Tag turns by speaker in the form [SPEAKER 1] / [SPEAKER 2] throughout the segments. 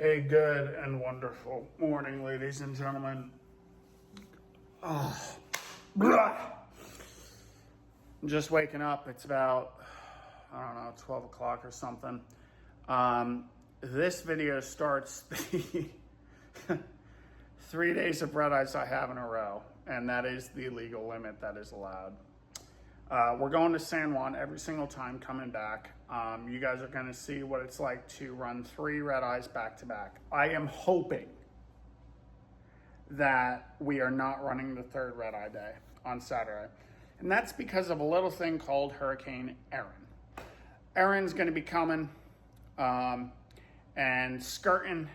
[SPEAKER 1] A good and wonderful morning, ladies and gentlemen. Just waking up. It's about, 12 o'clock or something. This video starts the 3 days of red eyes I have in a row, and that is the legal limit that is allowed. We're going to San Juan every single time coming back. You guys are going to see what it's like to run 3 red eyes back to back. I am hoping that we are not running the 3rd red eye day on Saturday. And that's because of a little thing called Hurricane Erin. Erin's going to be coming and skirting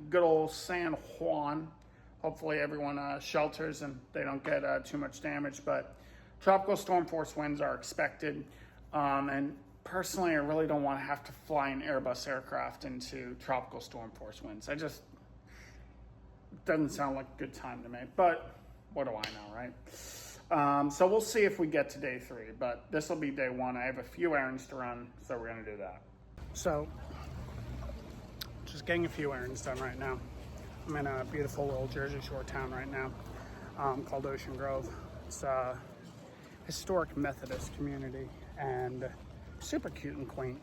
[SPEAKER 1] good old San Juan. Hopefully everyone shelters and they don't get too much damage, but tropical storm force winds are expected, and personally, I really don't want to have to fly an Airbus aircraft into tropical storm force winds. It doesn't sound like a good time to me, but what do I know, right? So we'll see if we get to day 3, but this will be day 1. I have a few errands to run, so we're going to do that. So, just getting a few errands done right now. I'm in a beautiful little Jersey Shore town right now called Ocean Grove. It's historic Methodist community and super cute and quaint.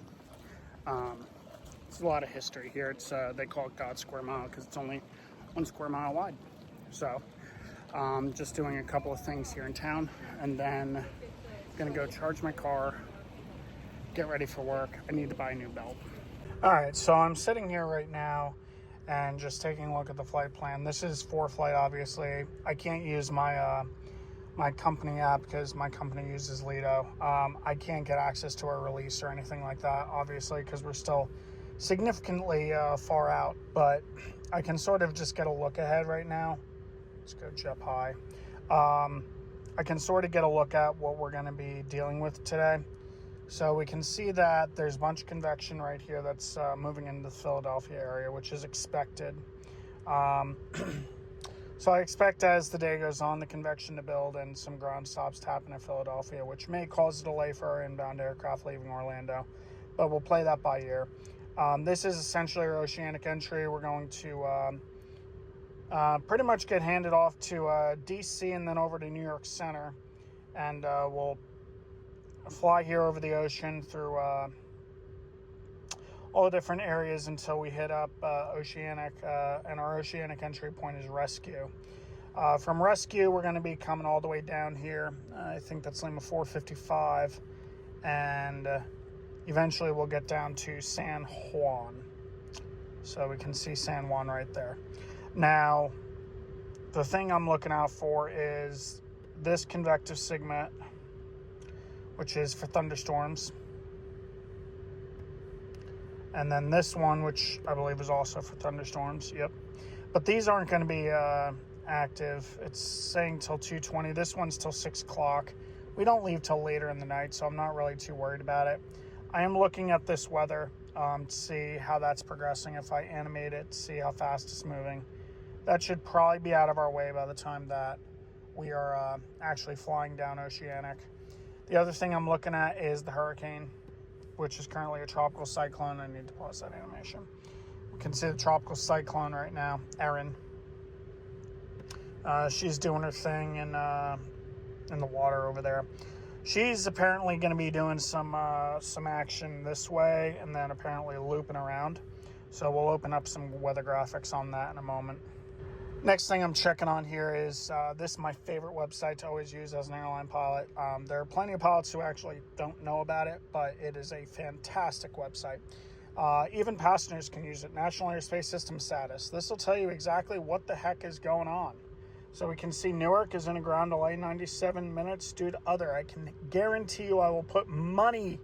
[SPEAKER 1] It's a lot of history here. It's they call it God's Square Mile because it's only 1 square mile wide. So just doing a couple of things here in town, and then gonna go charge my car, get ready for work. I need to buy a new belt. All right, so I'm sitting here right now and just taking a look at the flight plan. This is for flight, obviously. I can't use my company app because my company uses Lido. I can't get access to our release or anything like that, obviously, because we're still significantly far out, but I can sort of just get a look ahead right now. Let's go jump high. I can sort of get a look at what we're going to be dealing with today. So we can see that there's a bunch of convection right here that's moving into the Philadelphia area, which is expected. So I expect as the day goes on, the convection to build and some ground stops to happen in Philadelphia, which may cause a delay for our inbound aircraft leaving Orlando, but we'll play that by ear. This is essentially our oceanic entry. We're going to pretty much get handed off to DC and then over to New York Center, and we'll fly here over the ocean through all the different areas until we hit up Oceanic, and our Oceanic entry point is Rescue. From Rescue, we're going to be coming all the way down here. I think that's Lima 455, and eventually we'll get down to San Juan. So we can see San Juan right there. Now, the thing I'm looking out for is this convective segment, which is for thunderstorms. And then this one, which I believe is also for thunderstorms. Yep. But these aren't going to be active. It's saying till 2:20. This one's till 6 o'clock. We don't leave till later in the night, so I'm not really too worried about it. I am looking at this weather to see how that's progressing. If I animate it, see how fast it's moving. That should probably be out of our way by the time that we are actually flying down Oceanic. The other thing I'm looking at is the hurricane, which is currently a tropical cyclone. I need to pause that animation. We can see the tropical cyclone right now, Erin. She's doing her thing in the water over there. She's apparently going to be doing some action this way and then apparently looping around. So we'll open up some weather graphics on that in a moment. Next thing I'm checking on here is this is my favorite website to always use as an airline pilot. There are plenty of pilots who actually don't know about it, but it is a fantastic website. Even passengers can use it. National Airspace System Status. This will tell you exactly what the heck is going on. So we can see Newark is in a ground delay, 97 minutes due to other. I can guarantee you I will put money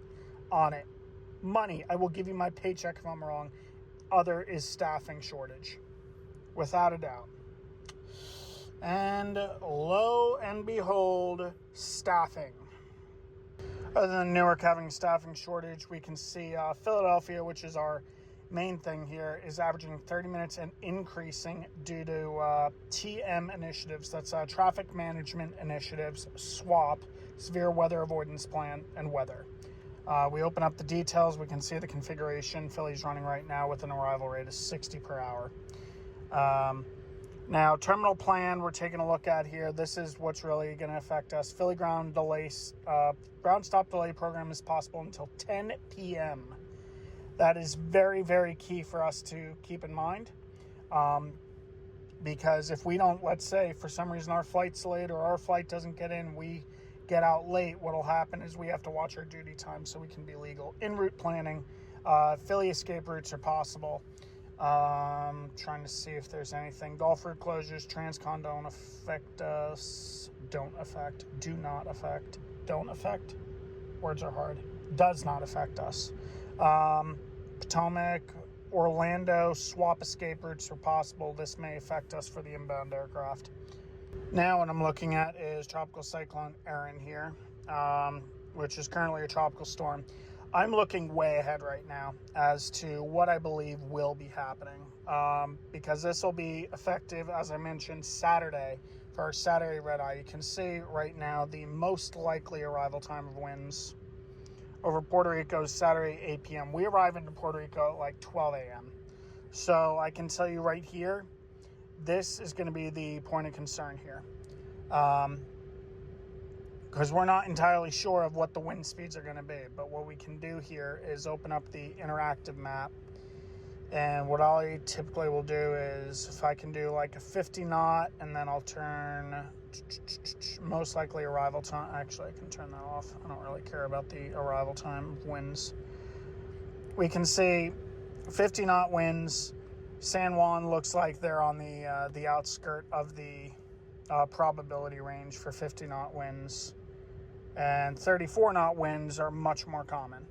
[SPEAKER 1] on it. Money. I will give you my paycheck if I'm wrong. Other is staffing shortage. Without a doubt. And lo and behold, staffing. Other than Newark having staffing shortage, we can see Philadelphia, which is our main thing here, is averaging 30 minutes and increasing due to TM initiatives. That's traffic management initiatives, SWAP, severe weather avoidance plan, and weather. We open up the details, we can see the configuration. Philly's running right now with an arrival rate of 60 per hour. Now, terminal plan we're taking a look at here. This is what's really going to affect us. Philly ground stop delay program is possible until 10 p.m. That is very, very key for us to keep in mind. Because if we don't, let's say for some reason our flight's late or our flight doesn't get in, we get out late, what'll happen is we have to watch our duty time so we can be legal. En route planning, Philly escape routes are possible. Trying to see if there's anything. Gulf route closures, transcon don't affect us. Do not affect. Don't affect. Words are hard. Does not affect us. Potomac, Orlando, swap escape routes are possible. This may affect us for the inbound aircraft. Now what I'm looking at is Tropical Cyclone Erin here, which is currently a tropical storm. I'm looking way ahead right now as to what I believe will be happening, because this will be effective, as I mentioned, Saturday for our Saturday Redeye. You can see right now the most likely arrival time of winds over Puerto Rico is Saturday 8 p.m. We arrive into Puerto Rico at like 12 a.m. So I can tell you right here, this is going to be the point of concern here. Because we're not entirely sure of what the wind speeds are going to be. But what we can do here is open up the interactive map. And what I typically will do is, if I can do like a 50 knot, and then I'll turn most likely arrival time. Actually, I can turn that off. I don't really care about the arrival time of winds. We can see 50 knot winds. San Juan looks like they're on the outskirt of the probability range for 50 knot winds, and 34 knot winds are much more common.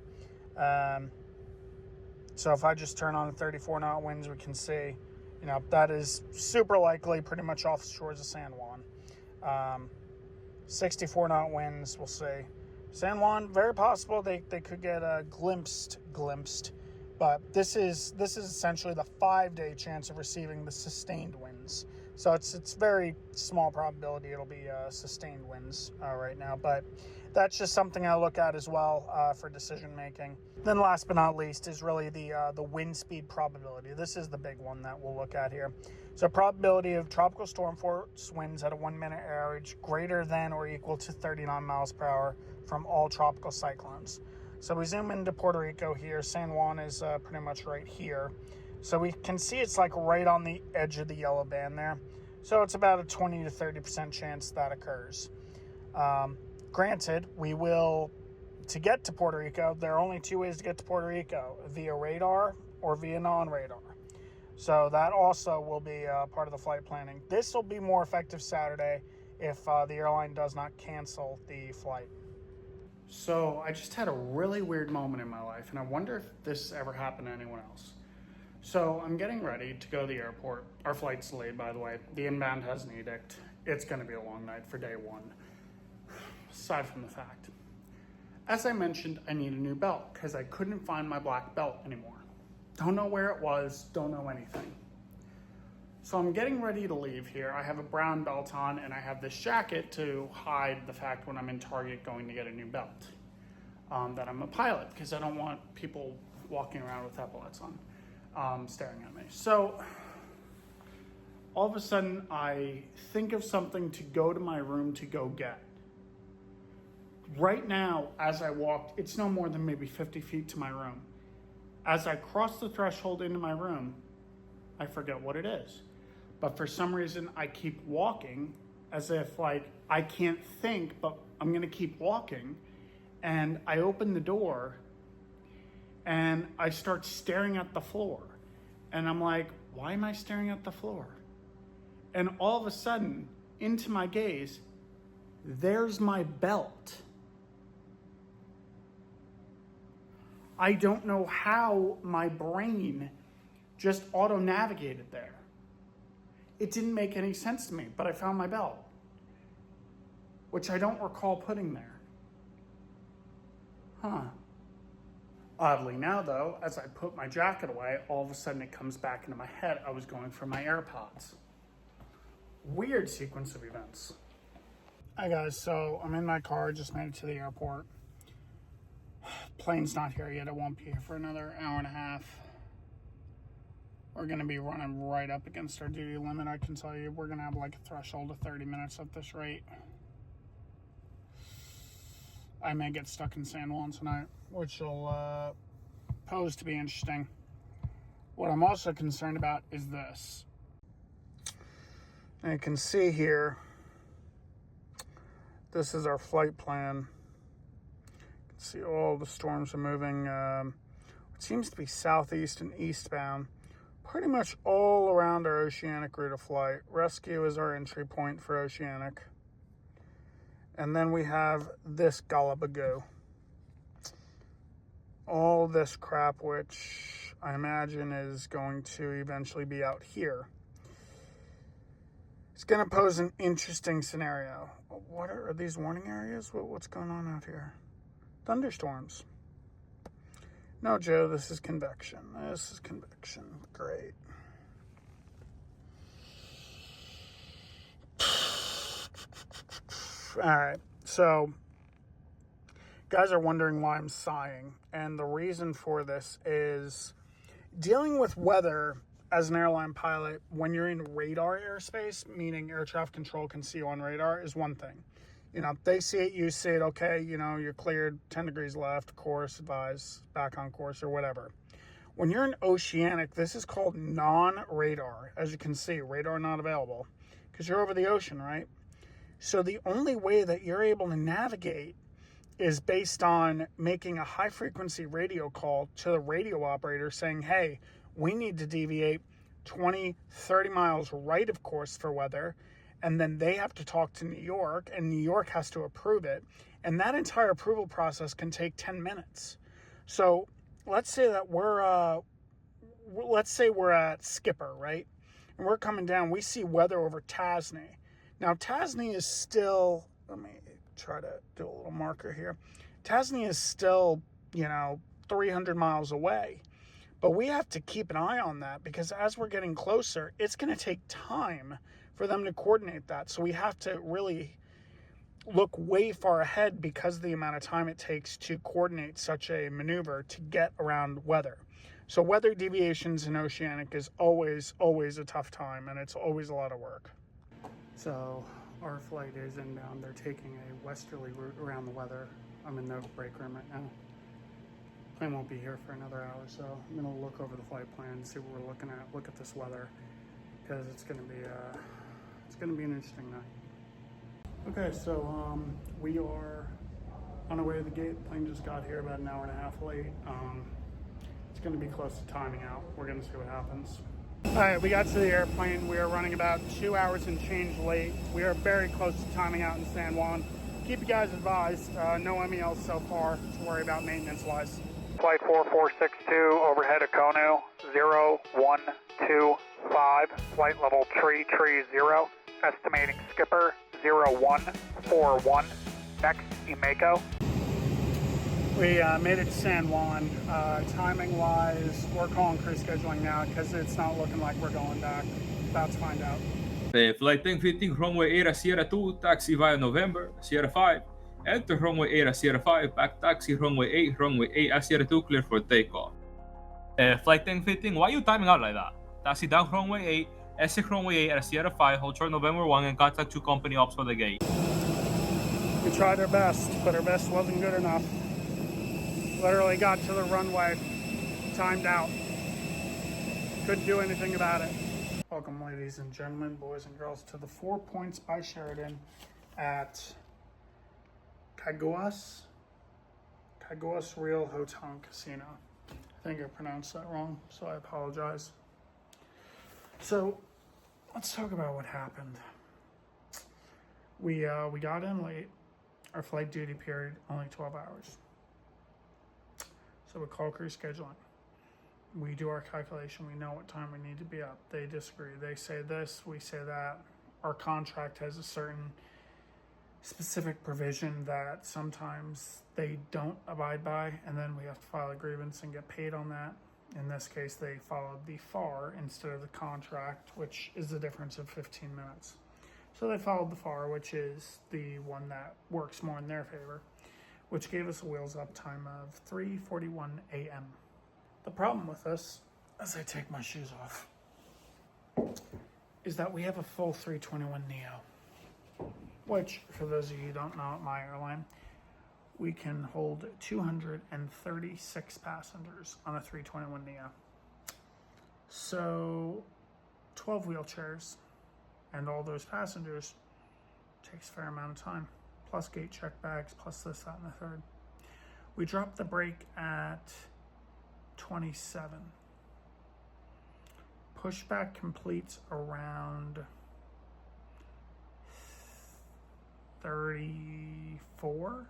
[SPEAKER 1] So if I just turn on the 34 knot winds, we can see, that is super likely pretty much off the shores of San Juan. 64 knot winds, we'll see. San Juan, very possible they could get glimpsed. But this is essentially the 5-day chance of receiving the sustained winds. So it's very small probability it'll be sustained winds right now. But that's just something I look at as well for decision making. Then last but not least is really the wind speed probability. This is the big one that we'll look at here. So probability of tropical storm force winds at a 1-minute average greater than or equal to 39 miles per hour from all tropical cyclones. So we zoom into Puerto Rico here. San Juan is pretty much right here. So we can see it's like right on the edge of the yellow band there. So it's about a 20 to 30% chance that occurs. Granted, to get to Puerto Rico, there are only 2 ways to get to Puerto Rico, via radar or via non-radar. So that also will be part of the flight planning. This will be more effective Saturday if the airline does not cancel the flight. So I just had a really weird moment in my life, and I wonder if this ever happened to anyone else. So I'm getting ready to go to the airport. Our flight's delayed, by the way. The inbound has an edict. It's going to be a long night for day one. Aside from the fact, as I mentioned, I need a new belt because I couldn't find my black belt anymore. Don't know where it was, don't know anything. So I'm getting ready to leave here. I have a brown belt on, and I have this jacket to hide the fact when I'm in Target going to get a new belt, that I'm a pilot, because I don't want people walking around with epaulets on, staring at me. So all of a sudden I think of something to go to my room to go get. Right now, as I walked, it's no more than maybe 50 feet to my room. As I cross the threshold into my room, I forget what it is. But for some reason, I keep walking as if like I can't think, but I'm gonna keep walking. And I open the door and I start staring at the floor. And I'm like, why am I staring at the floor? And all of a sudden, into my gaze, there's my belt. I don't know how my brain just auto-navigated there. It didn't make any sense to me, but I found my belt, which I don't recall putting there. Oddly now, though, as I put my jacket away, all of a sudden it comes back into my head. I was going for my AirPods. Weird sequence of events. Hi guys, so I'm in my car, just made it to the airport. Plane's not here yet. It won't be here for another hour and a half. We're going to be running right up against our duty limit. I can tell you, we're going to have like a threshold of 30 minutes at this rate. I may get stuck in San Juan tonight, which will pose to be interesting. What I'm also concerned about is this. And you can see here, this is our flight plan. You can see all the storms are moving. It seems to be southeast and eastbound, pretty much all around our oceanic route of flight. Rescue is our entry point for oceanic. And then we have this gollabagoo. All this crap, which I imagine is going to eventually be out here. It's going to pose an interesting scenario. What are these warning areas? What's going on out here? Thunderstorms. No, Joe, this is convection. This is convection. Great. All right, so guys are wondering why I'm sighing, and the reason for this is dealing with weather as an airline pilot when you're in radar airspace, meaning air traffic control can see you on radar, is one thing. You know, they see it, you see it, okay, you know, you're cleared, 10 degrees left, course, advise, back on course, or whatever. When you're in oceanic, this is called non-radar. As you can see, radar not available, because you're over the ocean, right? So the only way that you're able to navigate is based on making a high-frequency radio call to the radio operator saying, hey, we need to deviate 20, 30 miles right of course for weather, and then they have to talk to New York, and New York has to approve it, and that entire approval process can take 10 minutes. So let's say that we're at Skipper, right? And we're coming down, we see weather over Tasney. Now, Tasney is still, let me try to do a little marker here. Tasney is still, 300 miles away. But we have to keep an eye on that because as we're getting closer, it's going to take time for them to coordinate that. So we have to really look way far ahead because of the amount of time it takes to coordinate such a maneuver to get around weather. So weather deviations in oceanic is always a tough time, and it's always a lot of work. So our flight is inbound. They're taking a westerly route around the weather. I'm in the break room right now. Plane won't be here for another hour, so I'm gonna look over the flight plan, see what we're looking at, look at this weather, because it's gonna be an interesting night. Okay, so we are on our way to the gate. Plane just got here about an hour and a half late. It's gonna be close to timing out. We're gonna see what happens. All right, we got to the airplane. We are running about 2 hours and change late. We are very close to timing out in San Juan. Keep you guys advised, no MELs so far to worry about maintenance-wise. Flight 4462, overhead Akonu, 0125, flight level 330, estimating skipper 0141, next Imeko. We made it to San Juan. Timing-wise, we're calling crew scheduling now because it's not looking like we're going back. About to find out.
[SPEAKER 2] Flight 1015, runway 8 Sierra 2, taxi via November, Sierra 5. Enter runway 8 Sierra 5, back taxi runway 8 Sierra 2, clear for takeoff. Flight 1015, why are you timing out like that? Taxi down runway 8, exit runway 8 Sierra 5, hold short November 1 and contact 2 company ops for the gate.
[SPEAKER 1] We tried our best, but our best wasn't good enough. Literally got to the runway, timed out. Couldn't do anything about it. Welcome, ladies and gentlemen, boys and girls, to the 4 Points by Sheraton at Caguas Real Hotel and Casino. I think I pronounced that wrong, so I apologize. So let's talk about what happened. We got in late. Our flight duty period only 12 hours. So we call crew scheduling. We do our calculation. We know what time we need to be up. They disagree. They say this, we say that. Our contract has a certain specific provision that sometimes they don't abide by, and then we have to file a grievance and get paid on that. In this case, they followed the FAR instead of the contract, which is the difference of 15 minutes. So they followed the FAR, which is the one that works more in their favor. which gave us a wheels up time of 3:41 a.m. The problem with this, as I take my shoes off, is that we have a full 321 Neo, which, for those of you who don't know, at my airline, we can hold 236 passengers on a 321 Neo. So 12 wheelchairs and all those passengers takes a fair amount of time, plus gate check bags, plus this, that, and the third. We dropped the brake at 27. Pushback completes around 34.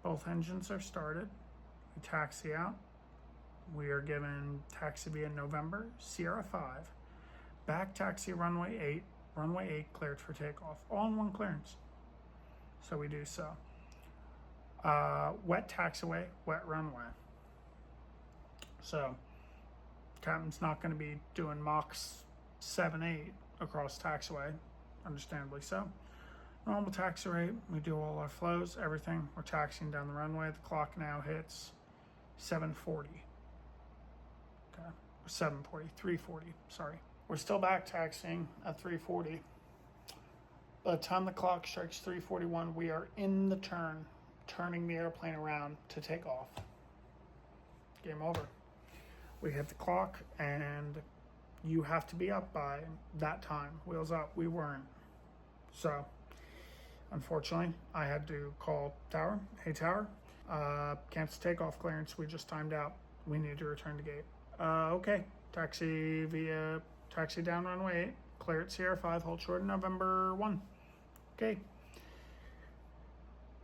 [SPEAKER 1] Both engines are started. We taxi out. We are given taxi via November, Sierra 5, back taxi runway 8, runway 8 cleared for takeoff, all in one clearance. So we do so. Wet taxiway, wet runway. So captain's not going to be doing Mach 7, 8 across taxiway, understandably so. Normal taxi rate, we do all our flows, everything. We're taxiing down the runway. The clock now hits 7:40. Okay, 7:40, 3:40, sorry. We're still back taxiing at 3:40. By the time the clock strikes 3:41, we are in the turn, turning the airplane around to take off. Game over. We hit the clock and you have to be up by that time. Wheels up, we weren't. So, unfortunately, I had to call Tower. Hey, Tower, cancel takeoff clearance. We just timed out. We need to return to gate. Okay. Taxi down runway 8. Clear at Sierra 5. Hold short of November 1. Okay.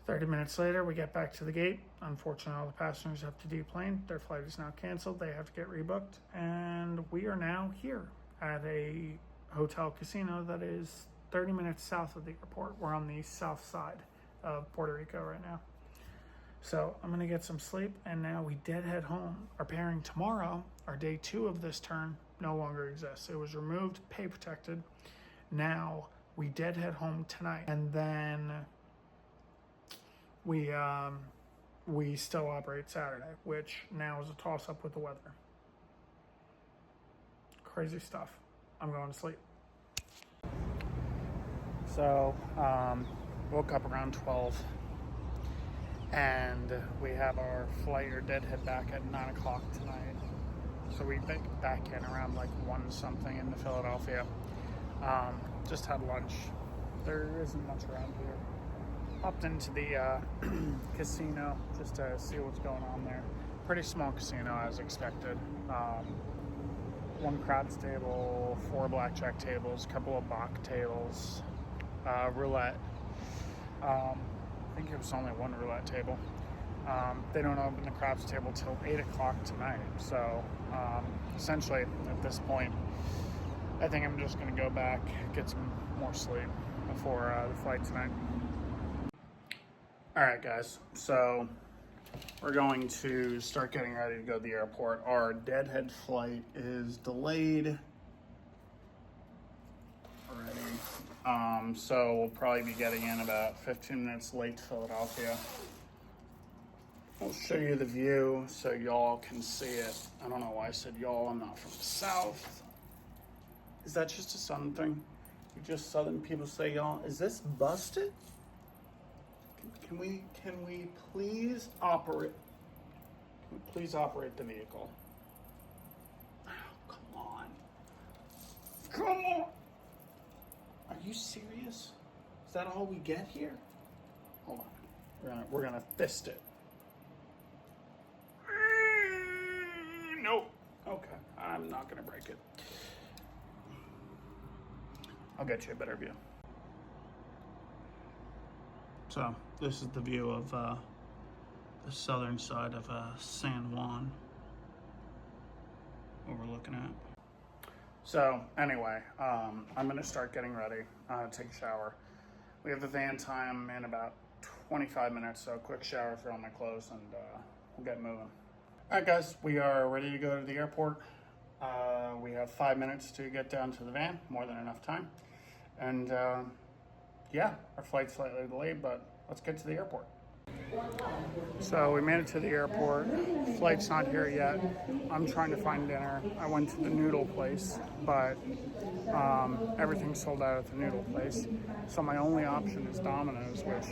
[SPEAKER 1] 30 minutes later, we get back to the gate. Unfortunately, all the passengers have to deplane. Their flight is now canceled. They have to get rebooked. And we are now here at a hotel casino that is 30 minutes south of the airport. We're on the south side of Puerto Rico right now. So I'm gonna get some sleep, and now we deadhead home. Our pairing tomorrow, our day 2 of this turn, no longer exists. It was removed, pay protected. Now we deadhead home tonight, and then we still operate Saturday, which now is a toss-up with the weather. Crazy stuff. I'm going to sleep. So, woke up around 12, and we have our flight or deadhead back at 9 o'clock tonight. So we back in around like 1 something into Philadelphia. Just had lunch. There isn't much around here. Hopped into the casino just to see what's going on there. Pretty small casino as expected. 1 craps table, 4 blackjack tables, a couple of Bach tables, roulette. I think it was only 1 roulette table. They don't open the craps table till 8 o'clock tonight. So essentially at this point, I think I'm just going to go back, get some more sleep before the flight tonight. All right, guys. So we're going to start getting ready to go to the airport. Our deadhead flight is delayed already. So we'll probably be getting in about 15 minutes late to Philadelphia. I'll show you the view so y'all can see it. I don't know why I said y'all. I'm not from the South. Is that just a Southern thing? You just Southern people say y'all. Is this busted? Can we please operate? Can we please operate the vehicle? Oh, come on. Come on. Are you serious? Is that all we get here? Hold on. We're gonna fist it. Nope. Okay. I'm not gonna break it. I'll get you a better view. So this is the view of the southern side of San Juan, what we're looking at. So anyway, I'm gonna start getting ready, take a shower. We have the van time in about 25 minutes, so a quick shower, throw on my clothes, and we'll get moving. All right, guys, we are ready to go to the airport. We have 5 minutes to get down to the van, more than enough time. And yeah, our flight's slightly delayed, but let's get to the airport. So we made it to the airport. Flight's not here yet. I'm trying to find dinner. I went to the noodle place, but everything's sold out at the noodle place. So my only option is Domino's, which,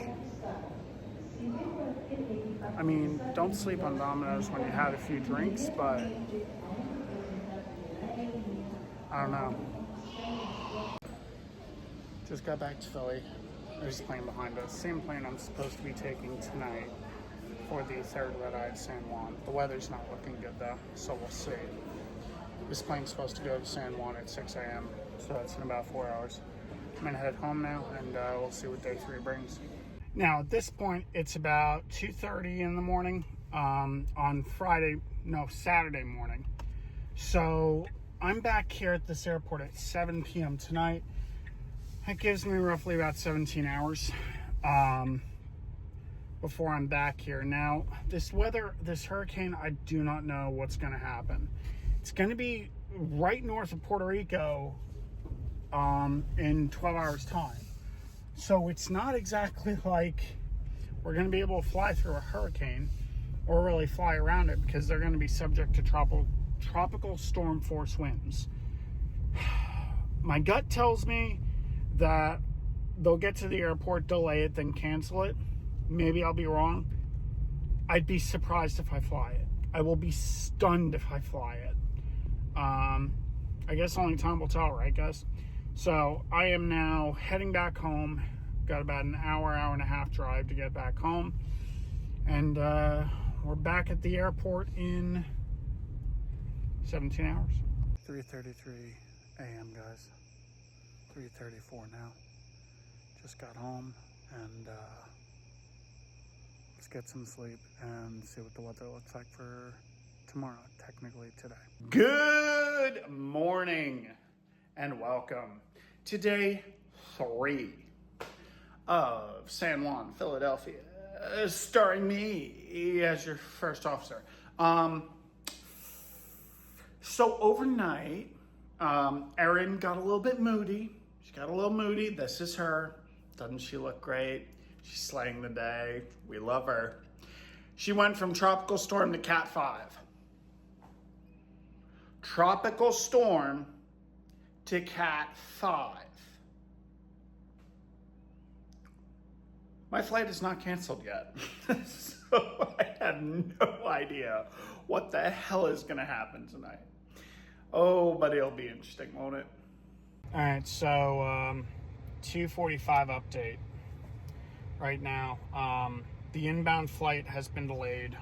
[SPEAKER 1] I mean, don't sleep on Domino's when you had a few drinks, but I don't know. Just got back to Philly. There's a plane behind us. Same plane I'm supposed to be taking tonight for the third Redeye at San Juan. The weather's not looking good though, so we'll see. This plane's supposed to go to San Juan at 6 a.m., so that's in about 4 hours. I'm gonna head home now, and we'll see what day 3 brings. Now, at this point, it's about 2:30 in the morning on Saturday morning. So I'm back here at this airport at 7 p.m. tonight. That gives me roughly about 17 hours before I'm back here. Now, this weather, this hurricane, I do not know what's going to happen. It's going to be right north of Puerto Rico in 12 hours time. So it's not exactly like we're going to be able to fly through a hurricane or really fly around it, because they're going to be subject to tropical storm force winds. My gut tells me that they'll get to the airport, delay it, then cancel it. Maybe I'll be wrong. I'd be surprised if I fly it. I will be stunned if I fly it. I guess only time will tell, right, guys? So I am now heading back home. Got about an hour and a half drive to get back home. And we're back at the airport in 17 hours. 3:33 a.m., guys. 3:34 now. Just got home, and let's get some sleep and see what the weather looks like for tomorrow, technically today. Good morning and welcome to day 3 of San Juan, Philadelphia, starring me as your first officer. So overnight, Erin got a little bit moody. She got a little moody. This is her. Doesn't she look great? She's slaying the day. We love her. She went from tropical storm to Cat 5. Tropical storm to Cat 5. My flight is not canceled yet. So I have no idea what the hell is going to happen tonight. Oh, but it'll be interesting, won't it? All right, so 2:45 update right now. The inbound flight has been delayed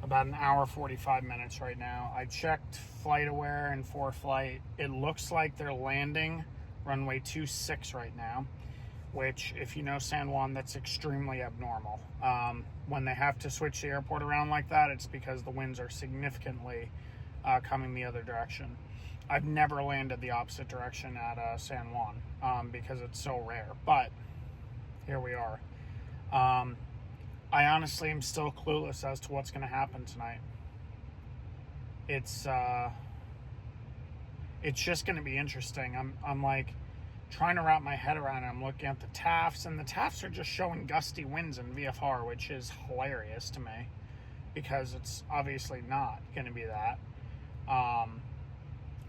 [SPEAKER 1] about an hour, 45 minutes right now. I checked FlightAware and ForeFlight. It looks like they're landing runway 26 right now, which, if you know San Juan, that's extremely abnormal. When they have to switch the airport around like that, it's because the winds are significantly coming the other direction. I've never landed the opposite direction at San Juan because it's so rare, but here we are. I honestly am still clueless as to what's going to happen tonight. It's just going to be interesting. I'm like trying to wrap my head around it. I'm looking at the TAFs, and the TAFs are just showing gusty winds in VFR, which is hilarious to me because it's obviously not going to be that.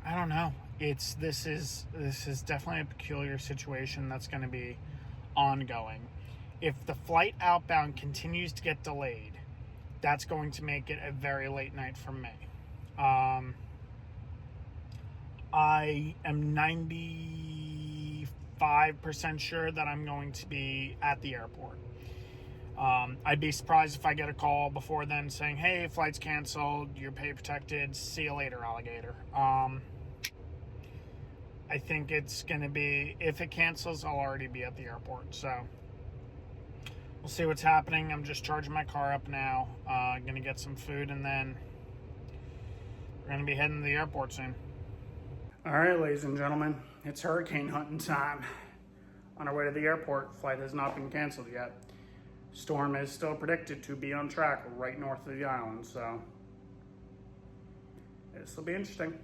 [SPEAKER 1] I don't know. This is definitely a peculiar situation that's going to be ongoing. If the flight outbound continues to get delayed, that's going to make it a very late night for me. I am 95% sure that I'm going to be at the airport. I'd be surprised if I get a call before then saying, hey, flight's canceled, you're pay protected, see you later, alligator. I think it's going to be, if it cancels, I'll already be at the airport. So we'll see what's happening. I'm just charging my car up now. Going to get some food, and then we're going to be heading to the airport soon. All right, ladies and gentlemen, it's hurricane hunting time. On our way to the airport, flight has not been canceled yet. Storm is still predicted to be on track right north of the island, so this will be interesting.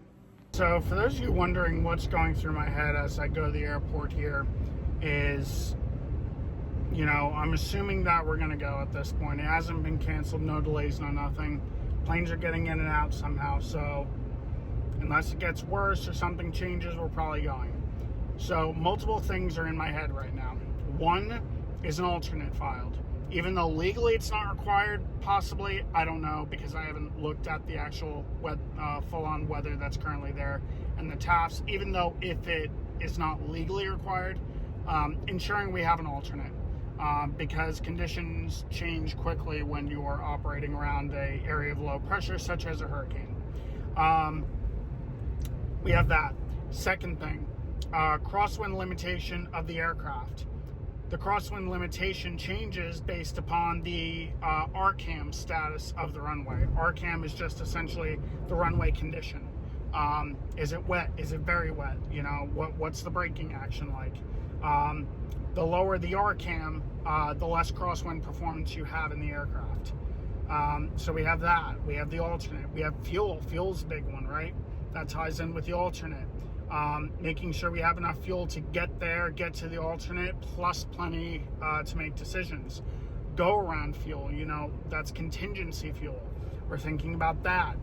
[SPEAKER 1] So for those of you wondering what's going through my head as I go to the airport here is, you know, I'm assuming that we're going to go at this point. It hasn't been canceled, no delays, no nothing. Planes are getting in and out somehow, so unless it gets worse or something changes, we're probably going. So multiple things are in my head right now. One is an alternate filed. Even though legally it's not required, possibly, I don't know, because I haven't looked at the actual full-on weather that's currently there and the TAFs. Even though if it is not legally required, ensuring we have an alternate, because conditions change quickly when you are operating around an area of low pressure, such as a hurricane. We have that. Second thing, crosswind limitation of the aircraft. The crosswind limitation changes based upon the RCAM status of the runway. RCAM is just essentially the runway condition. Is it wet? Is it very wet? You know, what's the braking action like? The lower the RCAM, the less crosswind performance you have in the aircraft. So we have that. We have the alternate. We have fuel. Fuel's a big one, right? That ties in with the alternate. Making sure we have enough fuel to get there, get to the alternate, plus plenty to make decisions. Go around fuel, you know, that's contingency fuel. We're thinking about that.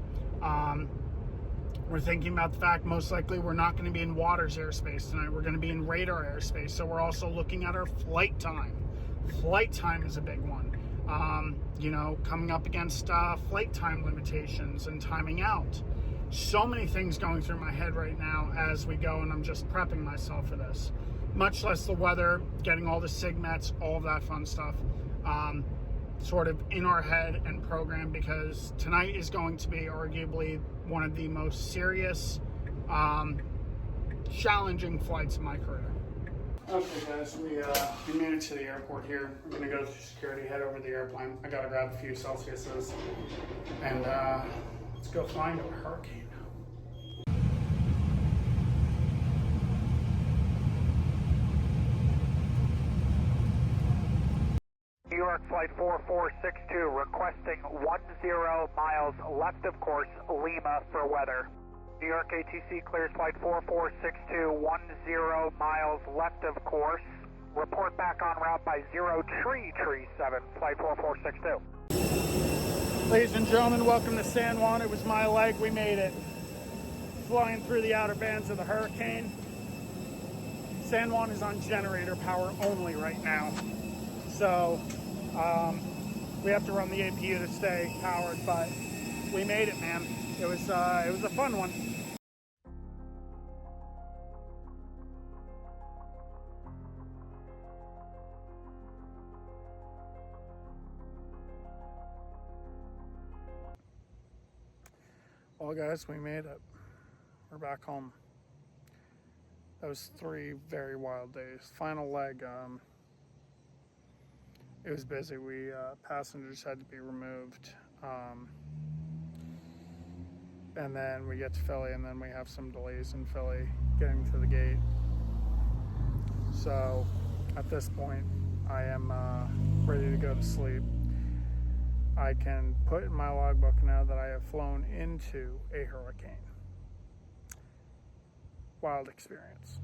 [SPEAKER 1] We're thinking about the fact most likely we're not going to be in Waters airspace tonight. We're going to be in radar airspace. So we're also looking at our flight time. Flight time is a big one. You know, coming up against flight time limitations and timing out. So many things going through my head right now as we go, and I'm just prepping myself for this. Much less the weather, getting all the SIGMETs, all of that fun stuff, sort of in our head and program, because tonight is going to be arguably one of the most serious, challenging flights of my career. Okay guys, we made it to the airport here. We're gonna go through security, head over to the airplane. I gotta grab a few Celsiuses, and let's go find a hurricane.
[SPEAKER 3] New York Flight 4462 requesting 10 miles left of course, Lima for weather. New York ATC clears Flight 4462, 10 miles left of course. Report back on route by 0337, Flight 4462.
[SPEAKER 1] Ladies and gentlemen, welcome to San Juan. It was my leg. We made it. Flying through the outer bands of the hurricane. San Juan is on generator power only right now. So we have to run the APU to stay powered, but we made it, man. It was a fun one. Well, guys, we made it. We're back home. That was 3 very wild days. Final leg, it was busy. We passengers had to be removed, and then we get to Philly, and then we have some delays in Philly getting to the gate. So at this point, I am ready to go to sleep. I can put in my logbook now that I have flown into a hurricane. Wild experience.